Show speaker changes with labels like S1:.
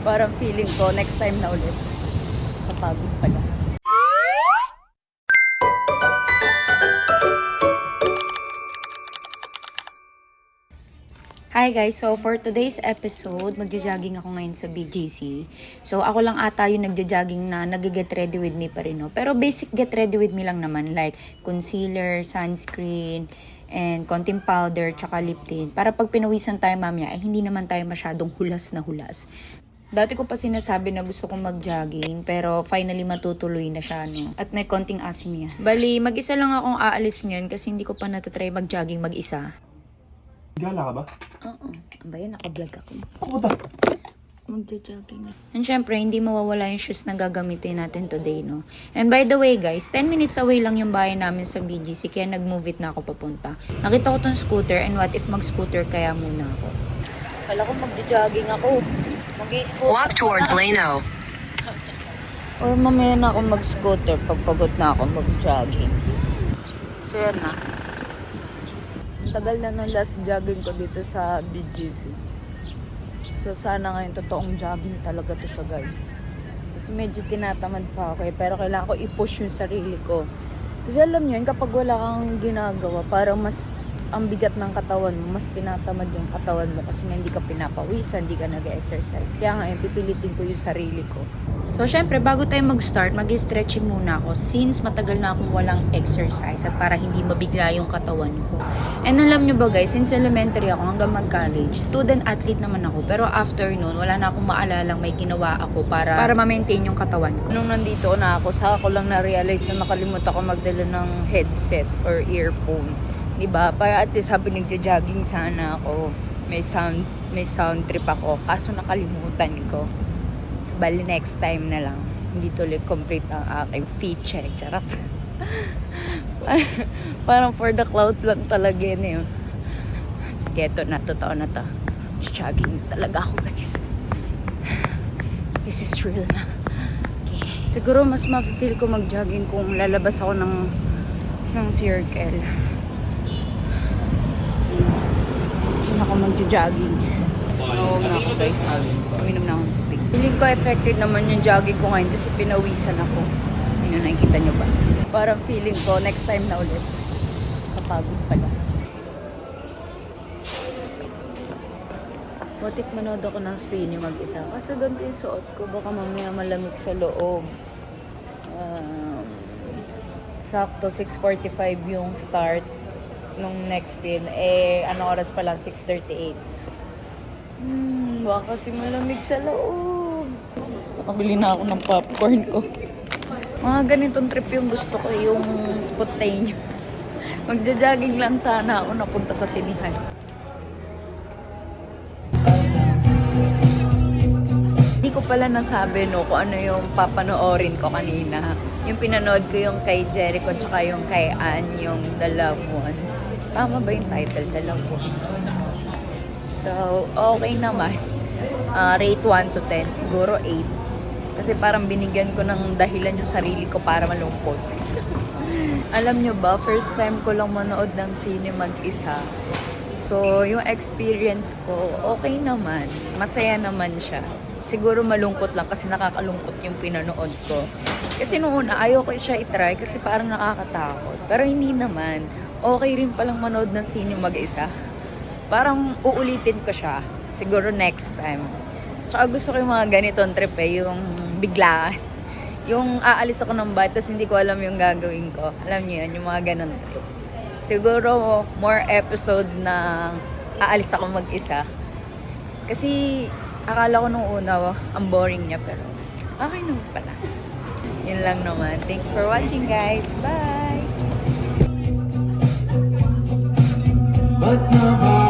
S1: Parang feeling ko, next time na ulit. Kapagod pala. Hi guys, so for today's episode, magja-jogging ako ngayon sa BGC. So ako lang ata yung nagja-jogging na nag-get ready with me pa rin, no? Pero basic get ready with me lang naman, like concealer, sunscreen, and konting powder, tsaka lip tint. Para pag pinawisan tayo mamaya, ay hindi naman tayo masyadong hulas na hulas. Dati ko pa sinasabi na gusto kong mag-jogging, pero finally matutuloy na siya, no? At may konting asim niya. Bali, mag-isa lang akong aalis ngayon kasi hindi ko pa natatry mag-jogging mag-isa.
S2: Gala ka ba?
S1: Oo. Ang ba yun? Naka-vlog ako.
S2: Ako ba?
S1: Magja-jogging. And syempre, hindi mawawala yung shoes na gagamitin natin today, no? And by the way, guys, 10 minutes away lang yung bahay namin sa BGC, kaya nag-move it na ako papunta. Nakita ko tong scooter, and what if mag-scooter kaya muna ako? Kala ko magja-jogging ako. Mag-i-scooter.
S3: Walk towards Lano.
S1: Or mamaya na ako mag-scooter pag pagod na ako mag-jogging. So yan na. Ang tagal na ng last jogging ko dito sa BGC. So sana ngayon totoong jogging talaga to siya, guys. Kasi medyo tinatamad pa ako pero kailangan ko i-push yung sarili ko. Kasi alam nyo yun, kapag wala kang ginagawa, parang mas ang bigat ng katawan mo, mas tinatamad yung katawan mo kasi hindi ka pinapawisan, hindi ka nag-exercise. Kaya ngayon, pipilitin ko yung sarili ko. So, syempre, bago tayo mag-start, mag-stretching muna ako since matagal na akong walang exercise at para hindi mabigla yung katawan ko. And alam nyo ba guys, since elementary ako hanggang mag-college, student-athlete naman ako. Pero after noon, wala na akong maalalang may ginawa ako para ma-maintain yung katawan ko. Nung nandito na ako, saka ko lang na-realize na nakalimutan ko magdala ng headset or earphone. Diba? Para at least habang nagja-jogging sana ako, may sound trip ako. Kaso nakalimutan ko. So, bali next time na lang. Hindi tuloy complete ang aking feet check. Charot. Parang for the cloud lang talaga yun. Sige, ito na. Totoo na to. Jogging talaga ako, guys. This is real na. Okay. Siguro mas ma-feel ko mag-jogging kung lalabas ako ng circle. Diyan ako mag-jogging. Oo nga ako, guys. Uminom na akong tubig. Feeling ko effective naman yung jogging ko ngayon kasi pinawisan ako. Yun, nakikita nyo ba? Parang feeling ko next time na ulit. Kapagod pala. What if manood ako ng sine mag-isa? Kasi ganito yung suot ko. Baka mamaya malamig sa loob. Sakto 6:45 yung start nung next film. Ano oras pa lang? 6:38. Baka kasi malamig sa loob. Nakabili na ako ng popcorn ko. Mga ganitong trip yung gusto ko, yung spontaneous. Magja-jogging lang sana ako napunta sa sinihan. Hindi ko pala nasabi kung ano yung papanoorin ko kanina. Yung pinanood ko yung kay Jericho tsaka yung kay Ann, yung The Loved Ones. Tama ba yung title? The Loved Ones. So, okay naman. Rate 1 to 10, siguro 8. Kasi parang binigyan ko ng dahilan yung sarili ko para malungkot. Alam nyo ba, first time ko lang manood ng sine mag-isa. So, yung experience ko, okay naman. Masaya naman siya. Siguro malungkot lang kasi nakakalungkot yung pinanood ko. Kasi noong una, ayaw ko siya itry kasi parang nakakatakot. Pero hindi naman. Okay rin palang manood ng sine mag-isa. Parang uulitin ko siya. Siguro next time. Tsaka gusto ko yung mga ganitong trip yung biglaan. Yung aalis ako ng bahay, tapos hindi ko alam yung gagawin ko. Alam niyo yun, yung mga ganun trip. Siguro more episode na aalis ako mag-isa. Kasi akala ko nung una, ang boring niya, pero okay naman pala. Yun lang naman. Thank you for watching, guys. Bye!
S2: Ba't na ba?